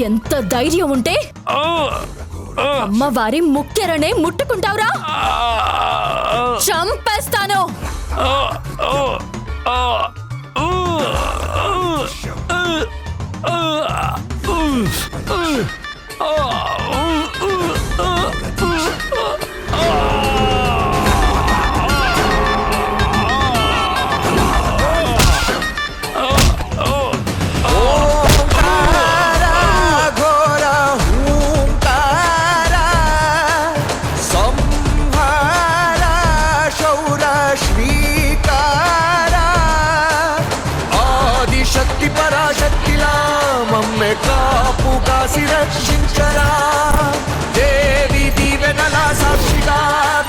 ఎంత ధైర్యం ఉంటే అమ్మవారి ముక్కెరనే ముట్టుకుంటావురా? చంపేస్తాను. రక్షించరా దేవి దీవెనల సాక్షిగా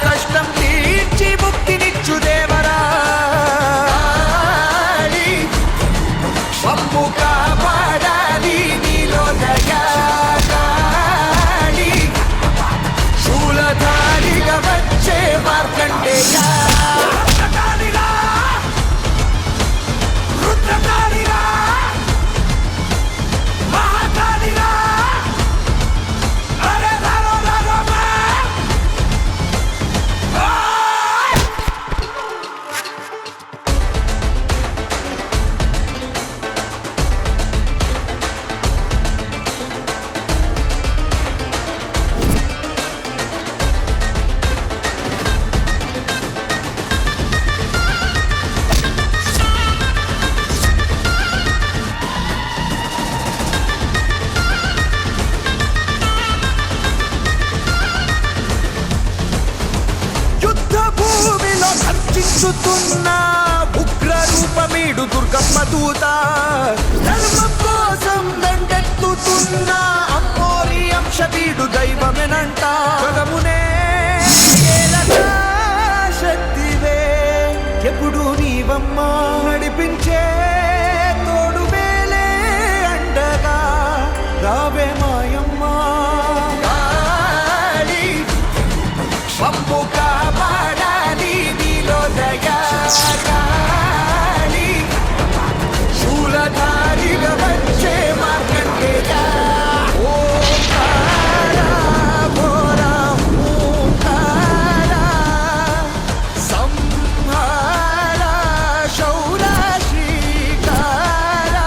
కష్టం తీర్చి ముక్తినిచ్చు దేవరా మమ్ము కాపాడాలి నీలో దయాలి శూలధారిగా వచ్చే మార్కండేయ ఉగ్ర రూపమీడు దుర్గమ్మ దూత ధర్మం కోసం దండెత్తుతున్న అమ్మోరి అంశవీడు దైవమేనంట జగమునే శక్తివే ఎప్పుడు నీవమ్మ నడిపించే తోడు వేలే అండగా రావే మాయమ్మ పంపు కాపాడాలి దయాలి శూలధారిగా వచ్చే మార్కండేయ ఓంకారా ఘోరా ఓంకారా సంహారా శౌరా శ్రీకారా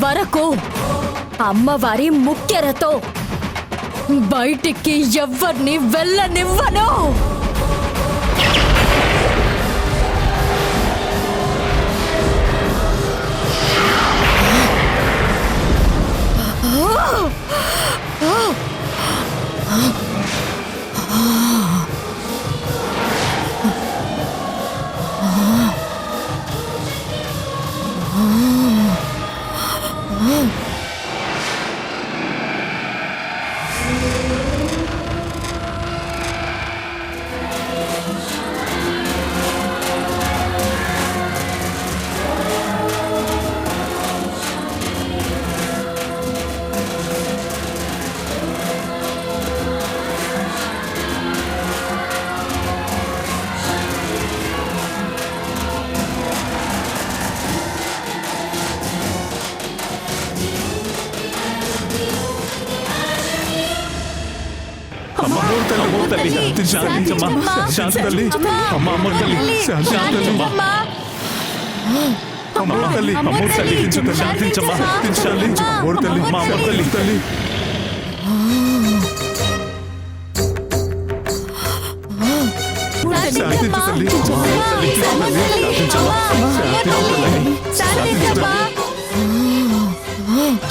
వరకు అమ్మవారి ముక్కెరతో బయటికి ఎవ్వరిని వెళ్ళనివ్వను.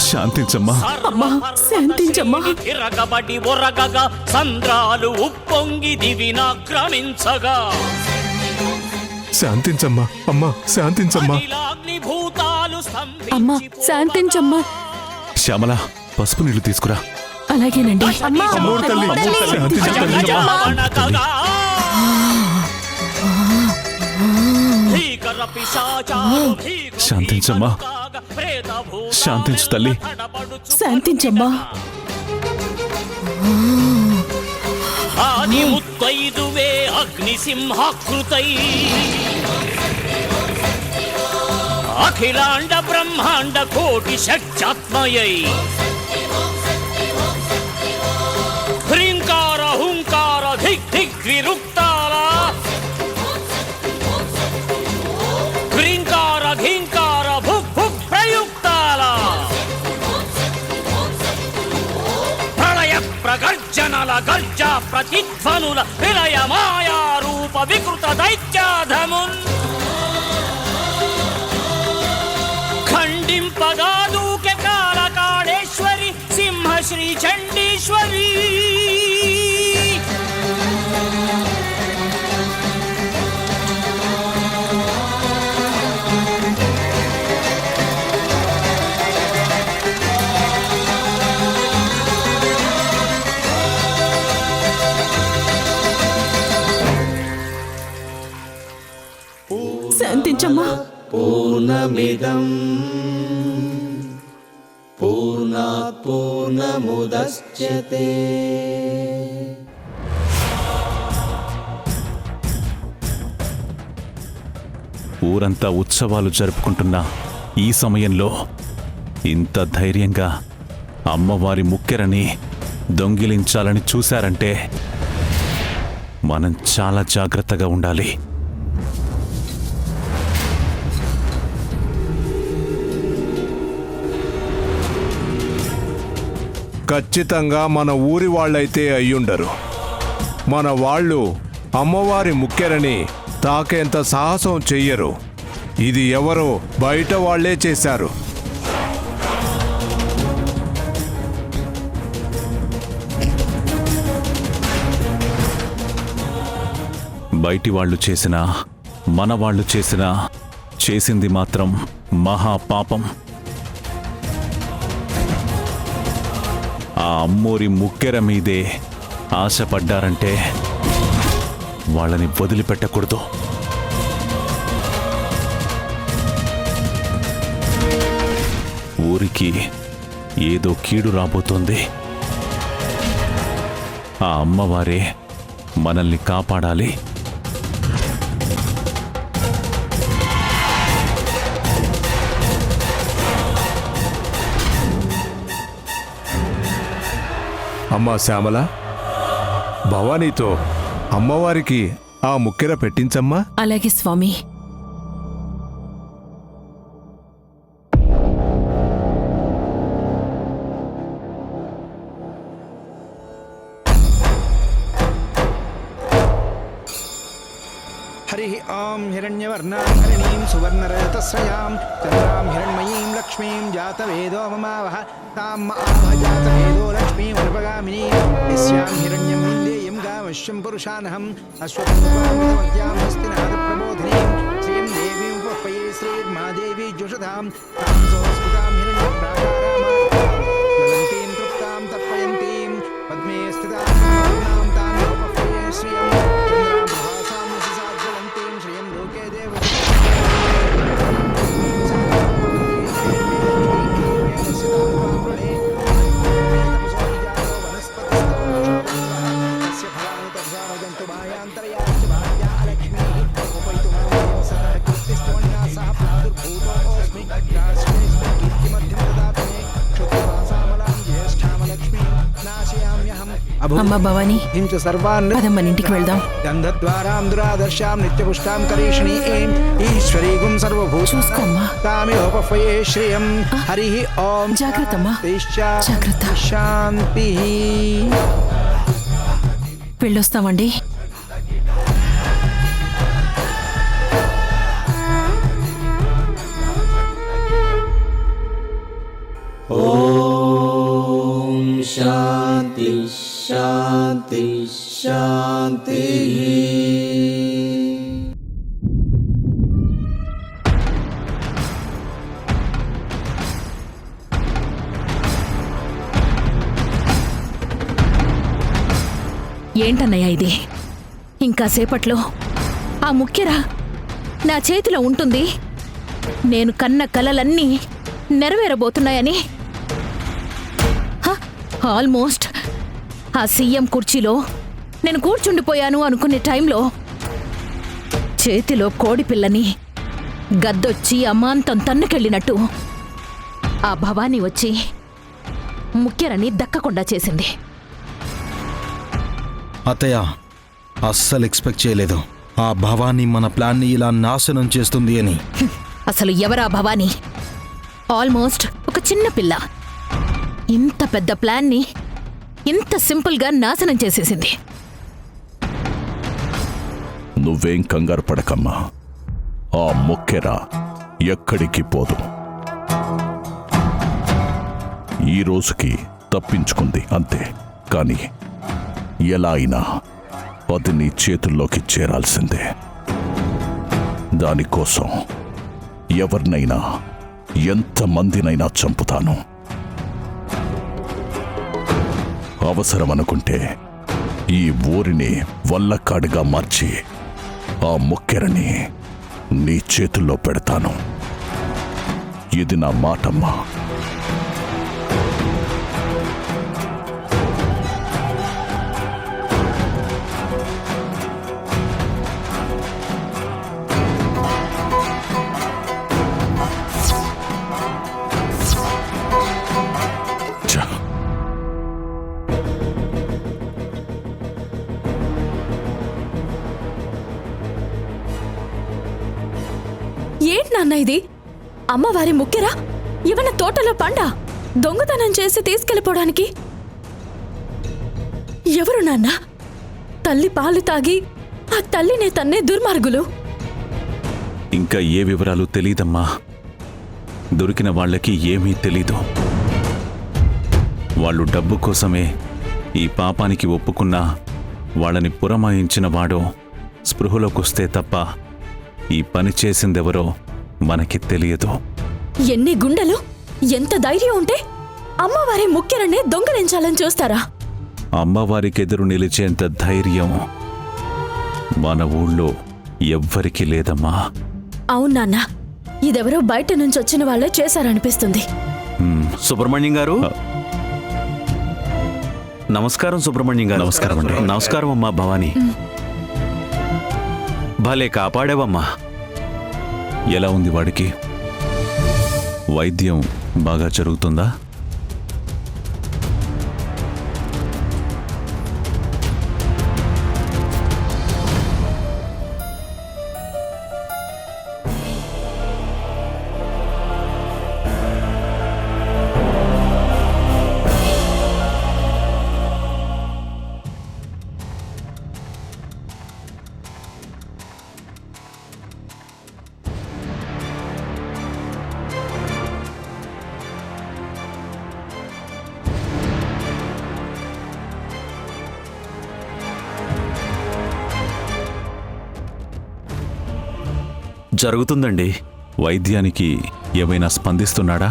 శాంతించమ్మా, శాంతించమ్మా. తిరగబడి ఒరగగా సంద్రాలు ఉప్పొంగి దివినాక్రమించగా శాంతించమ్మా, అమ్మా శాంతించమ్మా. అగ్నిభూతాలు అమ్మా శాంతించమ్మా. శ్యామల, పసుపు నీళ్లు తీసుకురా. అలాగేనండి. శాంతించమ్మా, శాంతించు తల్లి. శాంతించమ్మా. ఆది ముత్తైదువే అగ్నిసింహాకృతై అఖిలాండ బ్రహ్మాండ కోటి శక్త్యాత్మయై హ్రీంకార హుంకార ధిక్ ధిక్ విరుక్తాల హ్రీంకార ఘీంకార భుక్ భుక్ ప్రయుక్తాల ప్రళయ ప్రగర్జనల గర్జ ప్రతిధ్వనుల విలయ మాయా రూప వికృత దైత్యాధమున్ ఖండింపగా దూకె కాళకాళేశ్వరి సింహశ్రీ చండీశ్వరి. శాంతించమ్మా. పూర్ణమిదం పూర్ణాత్ పూర్ణముదచ్యతే. ఊరంతా ఉత్సవాలు జరుపుకుంటున్న ఈ సమయంలో ఇంత ధైర్యంగా అమ్మవారి ముక్కెరని దొంగిలించాలని చూశారంటే మనం చాలా జాగ్రత్తగా ఉండాలి. ఖచ్చితంగా మన ఊరి వాళ్ళైతే అయ్యుండరు. మన వాళ్ళు అమ్మవారి ముక్కెరని తాకేంత సాహసం చెయ్యరు. ఇది ఎవరో బయట వాళ్లే చేశారు. బయటి వాళ్ళు చేసినా మన వాళ్ళు చేసినా చేసింది మాత్రం మహాపాపం. ఆ అమ్మోరి ముక్కెర మీదే ఆశపడ్డారంటే వాళ్ళని వదిలిపెట్టకూడదు. ఊరికి ఏదో కీడు రాబోతోంది. ఆ అమ్మవారే మనల్ని కాపాడాలి. అమ్మా శ్యామల, భవానీతో అమ్మవారికి ఆ ముక్కెర పెట్టించమ్మా. అలాగే స్వామి. हरिः ॐ हिरण्यवर्णां हरिणीं सुवर्णरजतस्रजां चन्द्रां हिरण्मयीं लक्ष्मीं जातवेदो ममावह तां आवह जातवेदो लक्ष्मीं वरपगामिनीं यस्यां हिरण्यं विन्देयं गामश्यं पुरुषानहम् अश्वत्थां हस्तिनाथप्रबोधिनीं श्रीं देवीं उपपये श्रीर्मादेवी जुषधां तां सहस्कृतां हिरण्यप्राकारां ज्वलन्तीं तृप्तां तर्पयन्तीं पद्मे स्थितां नाम तां उपपये श्रियं चन्द्रां प्रभासां ज्वलन्तीं श्रियं लोके देव అమ్మ భవానీ హింస సర్వాన్ పద మన ఇంటికి వెళ్దాం. గంధద్వారాం దురాదర్శాం నిత్యపుష్టాం కరీషిణి ఏం ఈశ్వరీగుం సర్వభూత చూసుకో అమ్మా. తామిహోపఫయే శ్రియం హరి ఓం జాగ్రత్త అమ్మా. జాగ్రత్త. శాంతి. వెళ్ళొస్తామండి. ఓం శాంతి శాంతి శాంతి. ఏంటన్నయ్య ఇది? ఇంకా సేపట్లో ఆ ముఖ్యరా నా చేతిలో ఉంటుంది. నేను కన్న కలలన్నీ నెరవేరబోతున్నాయని. ఆల్మోస్ట్ ఆ సీఎం కుర్చీలో నేను కూర్చుండిపోయాను అనుకునే టైంలో చేతిలో కోడిపిల్లని గద్దొచ్చి అమాంతం తన్నుకెళ్ళినట్టు ఆ భవానీ వచ్చి ముఖ్యరని దక్కకుండా చేసింది. అత్తయ్య, అస్సలు ఎక్స్పెక్ట్ చేయలేదు ఆ భవానీ మన ప్లాన్ని ఇలా నాశనం చేస్తుంది అని. అసలు ఎవరా భవానీ? ఆల్మోస్ట్ ఒక చిన్న పిల్ల ఇంత పెద్ద ప్లాన్ని ఇంత సింపుల్గా నాశనం చేసేసింది. నువ్వేం కంగారు పడకమ్మా. ఆ మొక్కెరా ఎక్కడికి పోదు. ఈ రోజుకి తప్పించుకుంది అంతే. కానీ ఎలా అయినా అది నీ చేతుల్లోకి చేరాల్సిందే. దానికోసం ఎవరినైనా ఎంతమందినైనా చంపుతాను. అవసరమనుకుంటే ఈ ఊరిని వల్లకాడుగా మార్చి ఆ ముక్కెరని నీ చేతుల్లో పెడతాను. ఇది నా మాటమ్మా. ఏంటి నాన్న ఇది? అమ్మవారి ముక్కెరా ఇవన్న తోటలో పండ దొంగతనం చేసి తీసుకెళ్ళిపోవడానికి? ఎవరు నాన్న? తల్లి పాలు తాగి ఆ తల్లినే తన్నే దుర్మార్గులు. ఇంకా ఏ వివరాలు తెలీదమ్మా. దొరికిన వాళ్ళకి ఏమీ తెలీదు. వాళ్ళు డబ్బు కోసమే ఈ పాపానికి ఒప్పుకున్నా వాళ్ళని పురమాయించిన వాడో స్పృహలోకొస్తే తప్ప ఈ పని చేసిందెవరో మనకి తెలియదు. ఎన్ని గుండెలు, ఎంత ధైర్యం ఉంటే అమ్మవారి ముఖ్యరనే దొంగలించాలని చూస్తారా? అమ్మవారికెదురు నిలిచేంత ధైర్యం మన ఊళ్ళో ఎవ్వరికీ లేదమ్మా. అవునాన్న, ఇదెవరో బయట నుంచి వచ్చిన వాళ్ళే చేశారనిపిస్తుంది. సుబ్రహ్మణ్యం గారు, నమస్కారం. సుబ్రహ్మణ్యం గారు, నమస్కారం అండి. నమస్కారం అమ్మా భవానీ. భలే కాపాడావమ్మా. ఎలా ఉంది వాడికి? వైద్యం బాగా జరుగుతుందా? జరుగుతుందండి. వైద్యానికి ఏమైనా స్పందిస్తున్నాడా?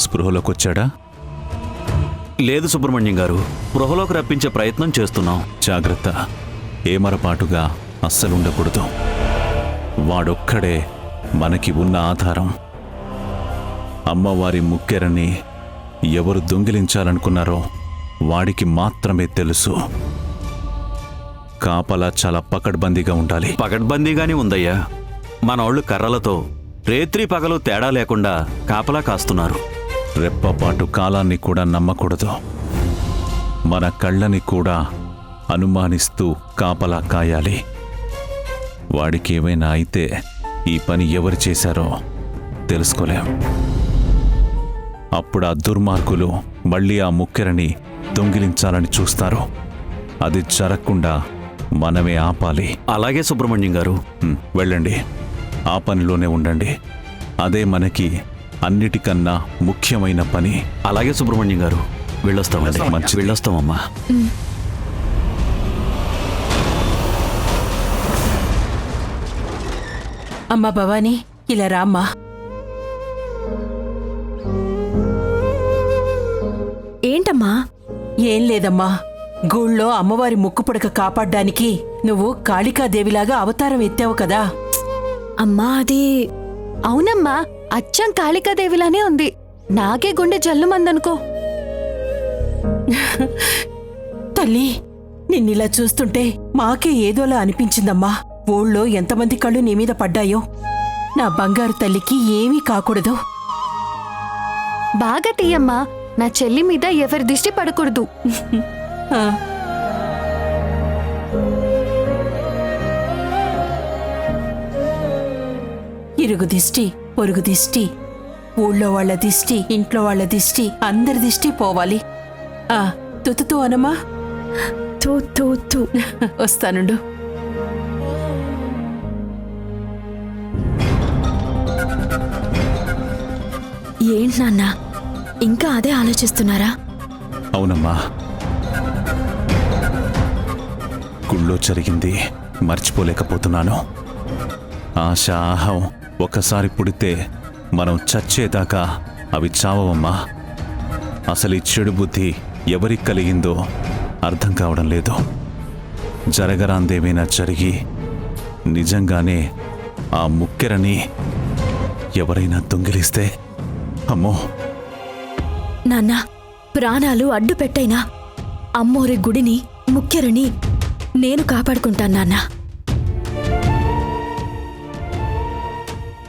స్పృహలోకొచ్చాడా? లేదు సుబ్రహ్మణ్యం గారు, స్పృహలోకి రప్పించే ప్రయత్నం చేస్తున్నాం. జాగ్రత్త, ఏమరపాటుగా అస్సలుండకూడదు. వాడొక్కడే మనకి ఉన్న ఆధారం. అమ్మవారి ముక్కెరని ఎవరు దొంగిలించాలనుకున్నారో వాడికి మాత్రమే తెలుసు. కాపలా చాలా పకడ్బందీగా ఉండాలి. పకడ్బందీగానే ఉందయ్యా. మనోళ్ళు కర్రలతో రేత్రి పగలు తేడా లేకుండా కాపలా కాస్తున్నారు. రెప్పపాటు కాలాన్ని కూడా నమ్మకూడదు. మన కళ్ళని కూడా అనుమానిస్తూ కాపలా కాయాలి. వాడికి ఏమైనా అయితే ఈ పని ఎవరు చేశారో తెలుసుకోలేం. అప్పుడు ఆ దుర్మార్గులు మళ్ళీ ఆ ముక్కెరని దొంగిలించాలని చూస్తారు. అది జరగకుండా మనమే ఆపాలి. అలాగే సుబ్రహ్మణ్యం గారు. వెళ్ళండి, ఆ పనిలోనే ఉండండి. అదే మనకి అన్నిటికన్నా ముఖ్యమైన పని. అలాగే సుబ్రహ్మణ్యం గారు, వెళ్ళొస్తామండి. మంచిది. వెళ్ళొస్తామమ్మా. అమ్మా భవానీ, ఇలా రామ్మా. ఏంటమ్మా? ఏం లేదమ్మా, గూళ్ళో అమ్మవారి ముక్కుపుడక కాపాడ్డానికి నువ్వు కాళికాదేవిలాగా అవతారం ఎత్తావు కదా. అమ్మా అది అవునమ్మా, అచ్చం కాళికాదేవిలానే ఉంది. నాకే గుండె జల్లుమందనుకో. తల్లి, నిన్నిలా చూస్తుంటే మాకే ఏదోలా అనిపించిందమ్మా. ఊళ్ళో ఎంతమంది కళ్ళు నీ మీద పడ్డాయో. నా బంగారు తల్లికి ఏమీ కాకూడదు. బాగా తీయమ్మా, నా చెల్లి మీద ఎవరి దిష్టి పడకూడదు. ఆ, ఇరుగు దిష్టి, పొరుగు దిష్టి, ఊళ్ళో వాళ్ళ దిష్టి, ఇంట్లో వాళ్ళ దిష్టి, అందరి దిష్టి పోవాలి. ఆ తుతుతూ అనమ్మా. తూ తూ తూ. వస్తానుండు. ఏంటి నాన్న, ఇంకా అదే ఆలోచిస్తున్నారా? అవునమ్మా, గుళ్ళో జరిగింది మర్చిపోలేకపోతున్నాను. ఆశ, ఆహం ఒకసారి పుడితే మనం చచ్చేదాకా అవి చావమ్మా. అసలు ఈ చెడు బుద్ధి ఎవరికి కలిగిందో అర్థం కావడం లేదు. జరగరాందేమైనా జరిగి నిజంగానే ఆ ముక్కెరని ఎవరైనా దొంగిలిస్తే అమ్మో. నాన్న, ప్రాణాలు అడ్డు పెట్టైనా అమ్మోరి గుడిని, ముక్కెరని నేను కాపాడుకుంటాను నాన్న.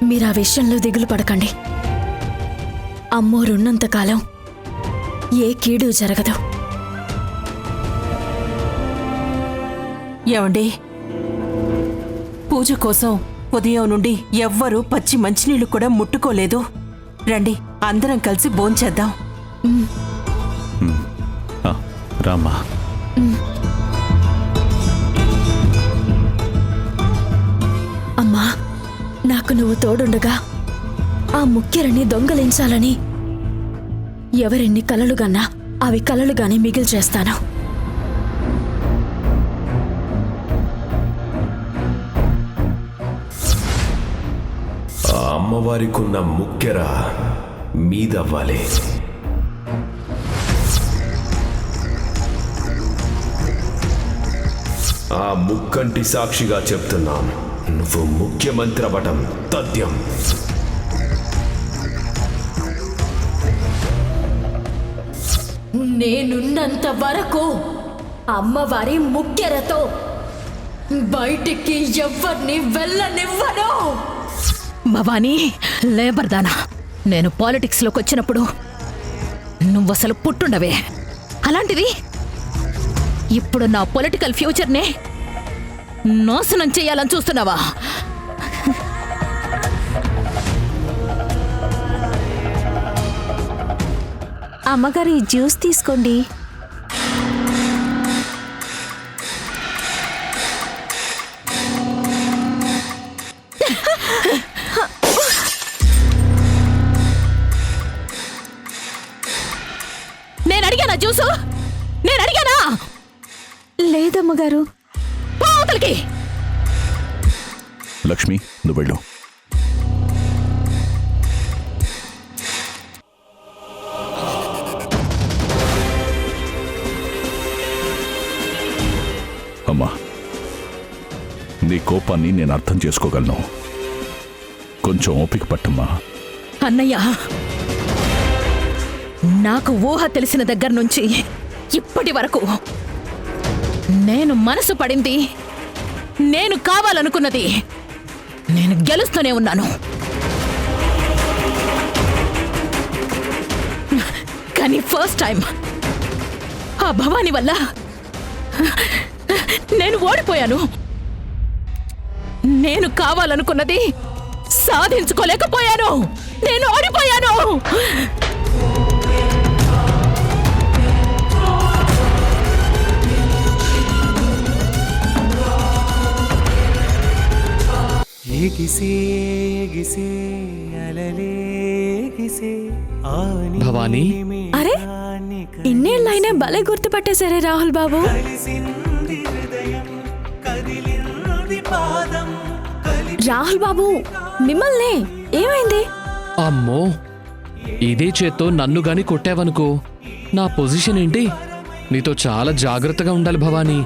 మీరు ఆ విషయంలో దిగులు పడకండి. అమ్మోరున్నంతకాలం ఏ కీడు జరగదు. ఏమండి, పూజ కోసం ఉదయం నుండి ఎవ్వరూ పచ్చి మంచినీళ్లు కూడా ముట్టుకోలేదు. రండి, అందరం కలిసి భోంచేద్దాం. రామ్మా. అమ్మా, నాకు నువ్వు తోడుండగా ఆ ముక్కెరని దొంగలించాలని ఎవరెన్ని కలలుగన్నా అవి కలలుగానే మిగిలి చేస్తాను. ఆ అమ్మవారికున్న ముక్కెర మీదవ్వాలి. ఆ ముక్కంటి సాక్షిగా చెప్తున్నాం, నువ్వు ముఖ్యమంత్రి అవ్వటం తథ్యం. నేనున్నంత వరకు అమ్మవారి ముక్కెరతో బయటికి ఎవ్వరిని వెళ్ళనివ్వను. భవానీ, లేబర్దానా, నేను పాలిటిక్స్లోకి వచ్చినప్పుడు నువ్వసలు పుట్టుండవే. అలాంటిది ఇప్పుడు నా పొలిటికల్ ఫ్యూచర్నే నాశనం చేయాలని చూస్తున్నావా? అమ్మగారు, ఈ జ్యూస్ తీసుకోండి. నేను అడిగానా జ్యూసు? నేను అడిగానా? లేదమ్మగారు. పోతలకి. లక్ష్మి, నువ్వు వెళ్ళు. అమ్మా, నీ కోపాన్ని నేను అర్థం చేసుకోగలను. కొంచెం ఓపిక పట్టమ్మా. అన్నయ్య, నాకు ఊహ తెలిసిన దగ్గర నుంచి ఇప్పటి వరకు నేను మనసు పడింది, నేను కావాలనుకున్నది నేను గెలుస్తూనే ఉన్నాను. కానీ ఫస్ట్ టైం ఆ భవాని వల్ల నేను ఓడిపోయాను. నేను కావాలనుకున్నది సాధించుకోలేకపోయాను. నేను ఓడిపోయాను. భవానీ, అరే ఇన్నేళ్ళైనా భలే గుర్తుపట్టేశారే రాహుల్ బాబు. రాహుల్ బాబు, మిమ్మల్ని ఏమైంది? అమ్మో, ఇదే చేత్తో నన్ను గాని కొట్టావనుకో, నా పొజిషన్ ఏంటి? నీతో చాలా జాగ్రత్తగా ఉండాలి భవానీ.